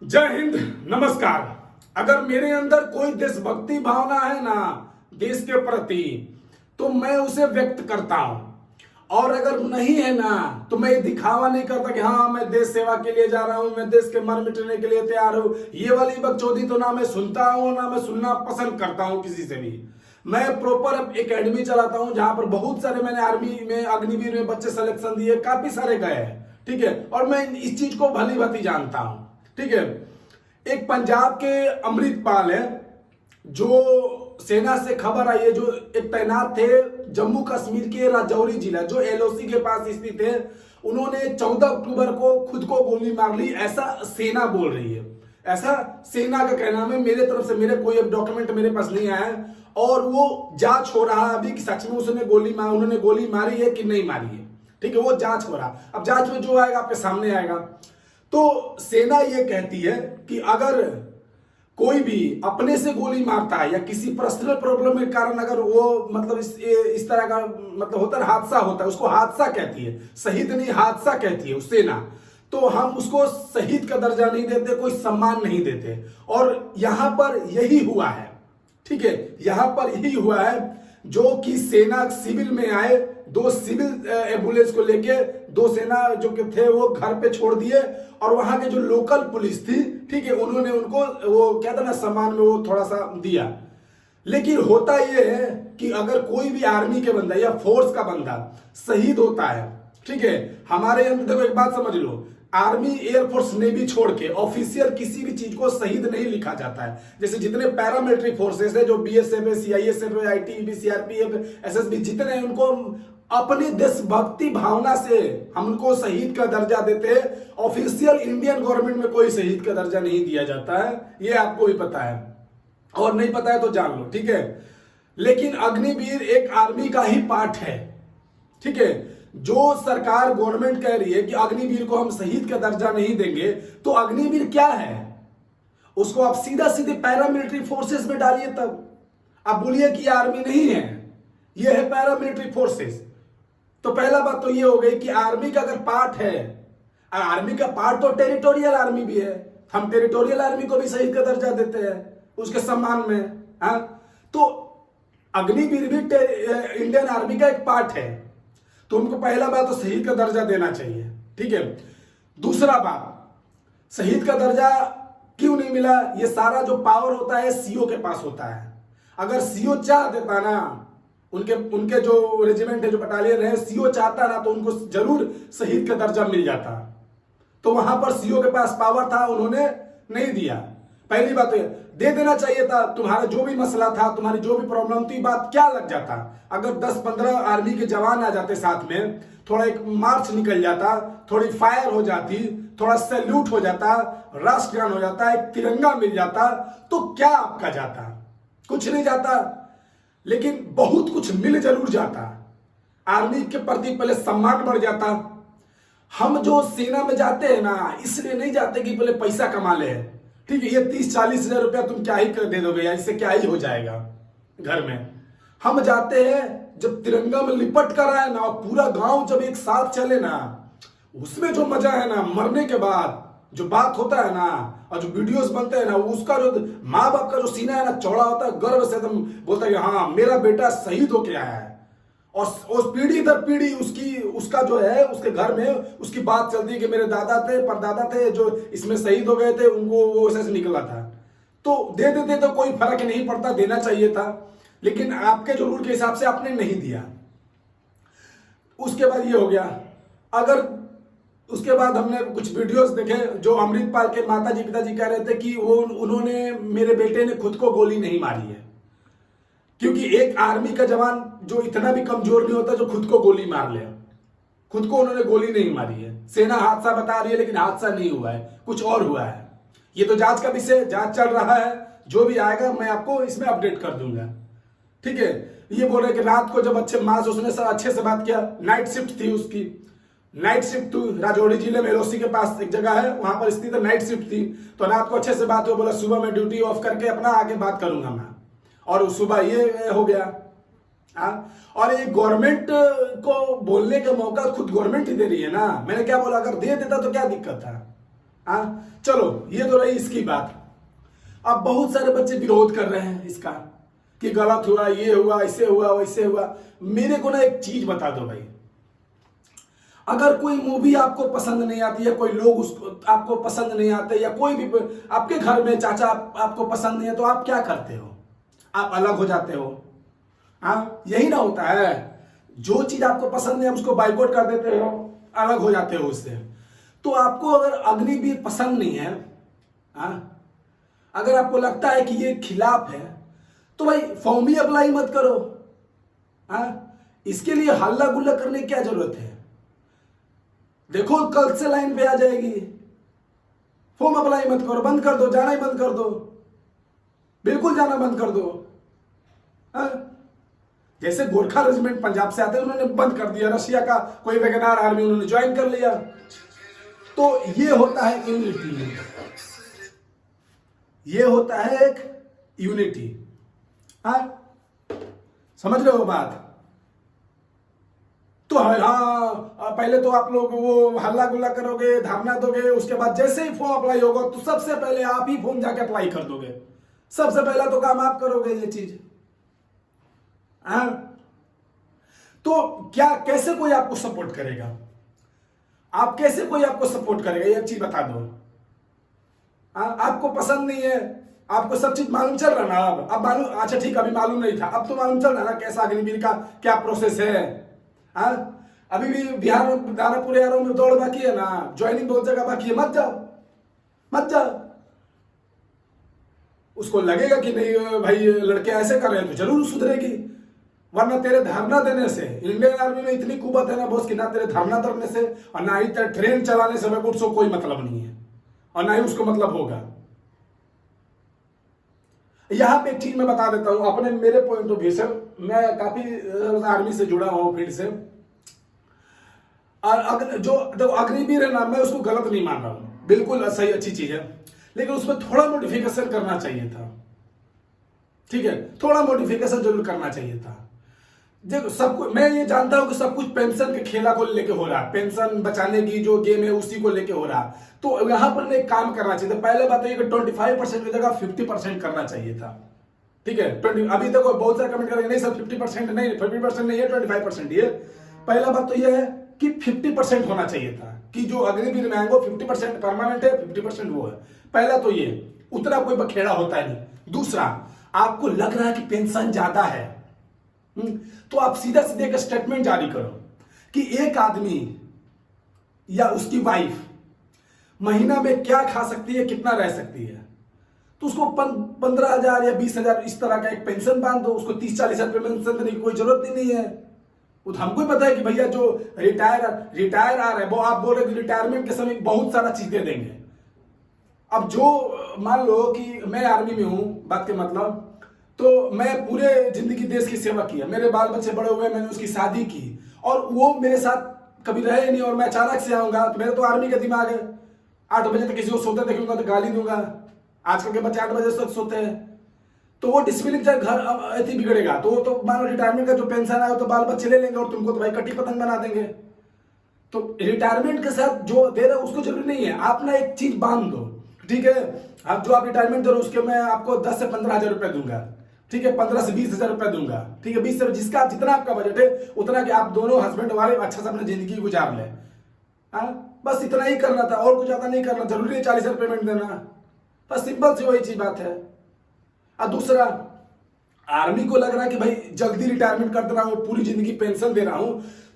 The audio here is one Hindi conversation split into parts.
जय हिंद, नमस्कार। अगर मेरे अंदर कोई देशभक्ति भावना है ना देश के प्रति, तो मैं उसे व्यक्त करता हूं। और अगर नहीं है ना, तो मैं ये दिखावा नहीं करता कि हाँ मैं देश सेवा के लिए जा रहा हूं, मैं देश के मर मिटने के लिए तैयार हूं। ये वाली बकचोदी तो ना मैं सुनता हूं, ना मैं सुनना पसंद करता हूं किसी से भी। मैं प्रॉपर एकेडमी चलाता हूं, जहां पर बहुत सारे मैंने आर्मी में, अग्निवीर में बच्चे सिलेक्शन दिए, काफी सारे गए हैं। ठीक है, और मैं इस चीज को भली भांति जानता हूं। ठीक है, एक पंजाब के अमृतपाल है, जो सेना से खबर आई है, जो एक तैनात थे जम्मू कश्मीर के राजौरी जिला, जो एलओसी के पास स्थित है। उन्होंने 14 अक्टूबर को खुद को गोली मार ली, ऐसा सेना बोल रही है। ऐसा सेना का कहना है। मेरे तरफ से मेरे कोई डॉक्यूमेंट मेरे पास नहीं आया है, और वो जांच हो रहा है अभी कि सच में उन्होंने गोली मारी है कि नहीं मारी है। ठीक है, वो जांच हो रहा। अब जांच में जो आएगा आपके सामने आएगा। तो सेना ये कहती है कि अगर कोई भी अपने से गोली मारता है या किसी पर्सनल प्रॉब्लम के कारण अगर वो मतलब इस तरह का मतलब होता है, हादसा होता है, उसको हादसा कहती है, शहीद नहीं हादसा कहती है सेना। तो हम उसको शहीद का दर्जा नहीं देते, कोई सम्मान नहीं देते। और यहां पर यही हुआ है। ठीक है, यहां पर यही हुआ है, जो कि सेना सिविल में आए, 2 सिविल एम्बुलेंस को लेके 2 सेना जो कि थे वो घर पे छोड़ दिए, और वहां के जो लोकल पुलिस थी, ठीक है, उन्होंने उनको वो क्या था ना, सम्मान में वो थोड़ा सा दिया। लेकिन होता ये है कि अगर कोई भी आर्मी के बंदा या फोर्स का बंदा शहीद होता है, ठीक है, हमारे अंदर देखो एक बात समझ लो, आर्मी, एयरफोर्स, नेवी छोड़ के ऑफिशियल किसी भी चीज को शहीद नहीं लिखा जाता है। जैसे जितने पैरामिलिट्री फोर्सेस है, जो बीएसएफ है, सीआईएसएफ है, आईटीबीपी, सीआरपीएफ, एसएसबी, जितने हैं, उनको अपनी देशभक्ति भावना से हम उनको शहीद का दर्जा देते हैं। ऑफिशियल इंडियन गवर्नमेंट में कोई शहीद का दर्जा नहीं दिया जाता है, ये आपको भी पता है, और नहीं पता है तो जान लो। ठीक है, लेकिन अग्निवीर एक आर्मी का ही पार्ट है। ठीक है, जो सरकार गवर्नमेंट कह रही है कि अग्निवीर को हम शहीद का दर्जा नहीं देंगे, तो अग्निवीर क्या है? उसको आप सीधा सीधे पैरामिलिट्री फोर्सेस में डालिए, तब आप बोलिए कि आर्मी नहीं है, यह है पैरामिलिट्री फोर्सेस। तो पहला बात तो ये हो गई कि आर्मी का अगर पार्ट है, आर्मी का पार्ट तो टेरिटोरियल आर्मी भी है, हम टेरिटोरियल आर्मी को भी शहीद का दर्जा देते हैं उसके सम्मान में। हाँ, तो अग्निवीर भी इंडियन आर्मी का एक पार्ट है, तो उनको पहला बात तो शहीद का दर्जा देना चाहिए। ठीक है, दूसरा बात, शहीद का दर्जा क्यों नहीं मिला? ये सारा जो पावर होता है सीओ के पास होता है। अगर सीओ चाह देता ना, उनके जो रेजिमेंट है, जो बटालियन है, सीओ चाहता ना, तो उनको जरूर शहीद का दर्जा मिल जाता। तो वहां पर सीओ के पास पावर था, उन्होंने नहीं दिया। पहली बात तो दे देना चाहिए था। तुम्हारा जो भी मसला था, तुम्हारी जो भी प्रॉब्लम थी, बात क्या लग जाता अगर 10-15 आर्मी के जवान आ जाते साथ में, थोड़ा एक मार्च निकल जाता, थोड़ी फायर हो जाती, थोड़ा सैल्यूट हो जाता, राष्ट्रगान हो जाता, एक तिरंगा मिल जाता, तो क्या आपका जाता? कुछ नहीं जाता, लेकिन बहुत कुछ मिल जरूर जाता। आर्मी के प्रति पहले सम्मान बढ़ जाता। हम जो सेना में जाते हैं ना, इसलिए नहीं जाते कि पहले पैसा कमा ले। ठीक है, ये 30-40 हजार रुपया तुम क्या ही कर दे दोगे, या इससे क्या ही हो जाएगा घर में। हम जाते हैं जब तिरंगा में लिपट कर आए ना, और पूरा गांव जब एक साथ चले ना, उसमें जो मजा है ना, मरने के बाद जो बात होता है ना, और जो वीडियोस बनते हैं ना, उसका जो माँ बाप का जो सीना है ना, चौड़ा होता है, गर्व से एकदम बोलता है हाँ मेरा बेटा शहीद होके आया है। और पीढ़ी दर पीढ़ी उसका जो है, उसके घर में उसकी बात चलती है कि मेरे दादा थे, परदादा थे, जो इसमें शहीद हो गए थे, उनको वो ऐसे निकला था। तो दे देते तो कोई फर्क नहीं पड़ता, देना चाहिए था, लेकिन आपके जो रूल के हिसाब से आपने नहीं दिया। उसके बाद ये हो गया। अगर उसके बाद हमने कुछ वीडियोस देखे, जो अमृतपाल के माता जी पिताजी कह रहे थे कि उन्होंने, मेरे बेटे ने खुद को गोली नहीं मारी है, क्योंकि एक आर्मी का जवान जो इतना भी कमजोर नहीं होता जो खुद को गोली मार ले। खुद को उन्होंने गोली नहीं मारी है। सेना हादसा बता रही है, लेकिन हादसा नहीं हुआ है, कुछ और हुआ है। ये तो जांच का विषय, जांच चल रहा है, जो भी आएगा मैं आपको इसमें अपडेट कर दूंगा। ठीक है, ये बोल रहे कि रात को जब उसने अच्छे से बात किया, नाइट शिफ्ट थी उसकी, नाइट शिफ्ट थी राजौरी जिले में, एलओसी के पास एक जगह है, वहां पर स्थित नाइट शिफ्ट थी, तो रात को अच्छे से बात हुई, बोला सुबह मैं ड्यूटी ऑफ करके अपना आगे बात करूंगा मैं, और सुबह ये हो गया। और ये गवर्नमेंट को बोलने का मौका खुद गवर्नमेंट ही दे रही है ना। मैंने क्या बोला, अगर दे देता तो क्या दिक्कत था? हाँ चलो, ये तो रही इसकी बात। अब बहुत सारे बच्चे विरोध कर रहे हैं इसका कि गलत हुआ, ये हुआ, ऐसे हुआ, वैसे हुआ। मेरे को ना एक चीज बता दो भाई, अगर कोई मूवी आपको पसंद नहीं आती है, कोई लोग उसको आपको पसंद नहीं आते, या कोई भी आपके घर में चाचा आपको पसंद नहीं है, तो आप क्या करते हो? आप अलग हो जाते हो। हाँ, यही ना होता है। जो चीज आपको पसंद नहीं है उसको बाइकआउट कर देते हो, अलग हो जाते हो उससे। तो आपको अगर अग्निवीर पसंद नहीं है, हाँ, अगर आपको लगता है कि ये खिलाफ है, तो भाई फॉर्म ही अप्लाई मत करो। हाँ, इसके लिए हल्ला गुल्ला करने की क्या जरूरत है? देखो कल से लाइन पे आ जाएगी। फॉर्म अप्लाई मत करो, बंद कर दो, जाना ही बंद कर दो, बिल्कुल जाना बंद कर दो। हाँ? जैसे गोरखा रेजिमेंट पंजाब से आते हैं, उन्होंने बंद कर दिया। रशिया का कोई वैगनार आर्मी उन्होंने ज्वाइन कर लिया। तो ये होता है यूनिटी, ये होता है एक यूनिटी। हाँ, समझ रहे हो बात? तो हाँ, पहले तो आप लोग वो हल्ला गुल्ला करोगे, धरना दोगे, उसके बाद जैसे ही फॉर्म अप्लाई होगा तो सबसे पहले आप ही फॉर्म जाके अप्लाई कर दोगे। सबसे पहला तो काम आप करोगे ये चीज। हाँ, तो क्या कैसे कोई आपको सपोर्ट करेगा? आप कैसे कोई आपको सपोर्ट करेगा? ये चीज बता दो। हाँ, आपको पसंद नहीं है, आपको सब चीज मालूम चल रहा ना? अब मालूम, अच्छा ठीक, अभी मालूम नहीं था, अब तो मालूम चल रहा ना कैसा अग्निवीर का क्या प्रोसेस है। हाँ, अभी भी बिहार में दानापुर यारों में दौड़ बाकी है ना, ज्वाइनिंग बहुत जगह बाकी है। मत जाओ, मत जाओ। उसको लगेगा कि नहीं भाई लड़के ऐसे कर रहे हैं, तो जरूर सुधरेगी। वरना तेरे धरना देने से, इंडियन आर्मी में इतनी कुवत है ना बॉस, कि ना तेरे धरना देने से और ना ही तेरे ट्रेन चलाने से उसको कोई मतलब नहीं है, और ना ही उसको मतलब होगा। यहां पे एक चीज मैं बता देता हूं अपने, मेरे पॉइंट ऑफ व्यू से। मैं काफी आर्मी से जुड़ा हूं फील्ड से, और जो देखो अग्निवीर है ना, मैं उसको गलत नहीं मान रहा हूं, बिल्कुल सही, अच्छी चीज है, लेकिन उसमें थोड़ा मॉडिफिकेशन करना चाहिए था। ठीक है, थोड़ा मॉडिफिकेशन जरूर करना चाहिए था। देखो सब कुछ, मैं ये जानता हूं कि सब कुछ पेंशन के खेला को लेके हो रहा है, पेंशन बचाने की जो गेम है उसी को लेके हो रहा। तो यहां पर एक काम करना चाहिए था। पहले बात तो ये कि 25% की जगह 50% करना चाहिए था। ठीक है, 20, अभी तक बहुत सारे कमेंट करेंगे नहीं सर 50% नहीं, 50% नहीं है, 25% ये। पहला बात तो ये है कि 50% होना चाहिए था, कि जो अग्निवीर में आएंगे 50% परमानेंट है, 50% वो है। पहला तो ये, उतना कोई बखेड़ा होता है नहीं। दूसरा, आपको लग रहा है कि पेंशन ज्यादा है, तो आप सीधा सीधे एक स्टेटमेंट जारी करो कि एक आदमी या उसकी वाइफ महीना में क्या खा सकती है, कितना रह सकती है। तो उसको 15,000 या 20,000 इस तरह का एक पेंशन बांध दो। उसको 30-40 हजार पेंशन देने की कोई जरूरत ही नहीं है। वो तो हमको ही पता है कि भैया जो रिटायर आ रहे हैं, वो आप बोल रहे कि रिटायरमेंट के समय बहुत सारा चीज दे देंगे। अब जो मान लो कि मैं आर्मी में हूं, बात के मतलब, तो मैं पूरे जिंदगी देश की सेवा किया, मेरे बाल बच्चे बड़े हुए, मैंने उसकी शादी की, और वो मेरे साथ कभी रहे नहीं, और मैं अचानक से आऊंगा, तो मेरा तो आर्मी का दिमाग है। 8 बजे तक किसी को सोते देखूंगा तो गाली दूंगा। आजकल के बच्चे 8 बजे तक सोते हैं, तो वो डिसिप्लिन चाहे घर ऐसे बिगड़ेगा। तो मान लो रिटायरमेंट का जो पेंशन आया तो बाल बच्चे ले लेंगे, और तुमको तो भाई कटी पतंग बना देंगे। तो रिटायरमेंट के साथ जो दे रहे हो उसको जरूरी नहीं है, आप ना एक चीज बांध दो। ठीक है, अब जो आप रिटायरमेंट दे रहे हो उसके मैं आपको 10 से 15 हजार रुपए दूंगा। ठीक है, 15 से 20 हजार रुपए दूंगा। ठीक है, 20 से जिसका जितना आपका बजट है उतना कि आप दोनों हस्बैंड वाइफ अच्छा से अपनी जिंदगी गुजार ले। बस इतना ही करना था, और कुछ ज्यादा नहीं करना। जरूरी है 40 हजार पेमेंट देना, बस सिंपल सी वही चीज बात है। और दूसरा, आर्मी को लग रहा है कि भाई जल्दी रिटायरमेंट कर दे रहा हूं, पूरी जिंदगी पेंशन दे रहा हूं,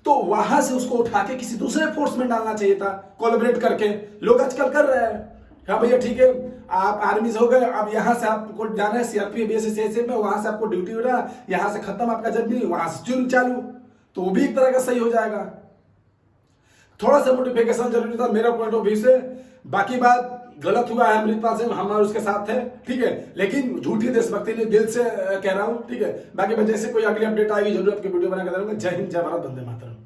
तो वहां से उसको उठा के किसी दूसरे फोर्स में डालना चाहिए था, कोलैबोरेट करके। लोग आजकल कर रहे हैं। हाँ भैया ठीक है, आप आर्मी से हो गए, अब यहाँ से आपको जाना है सीआरपीएफ बीएसएफ में, वहां से आपको ड्यूटी हो रहा है, यहाँ से खत्म आपका जर्नी, वहां से चालू, तो वो भी एक तरह का सही हो जाएगा। थोड़ा सा मोटिफिकेशन जरूरी था मेरा पॉइंट ऑफ व्यू से। बाकी बात गलत हुआ है अमृतपाल सिंह, हमारे उसके साथ है। ठीक है, लेकिन झूठी देशभक्ति नहीं, दिल से कह रहा हूं। ठीक है, बाकी जैसे कोई अगली अपडेट आएगी जरूर आपकी वीडियो बना कर दूंगा। जय हिंद, जय भारत, वंदे मातरम।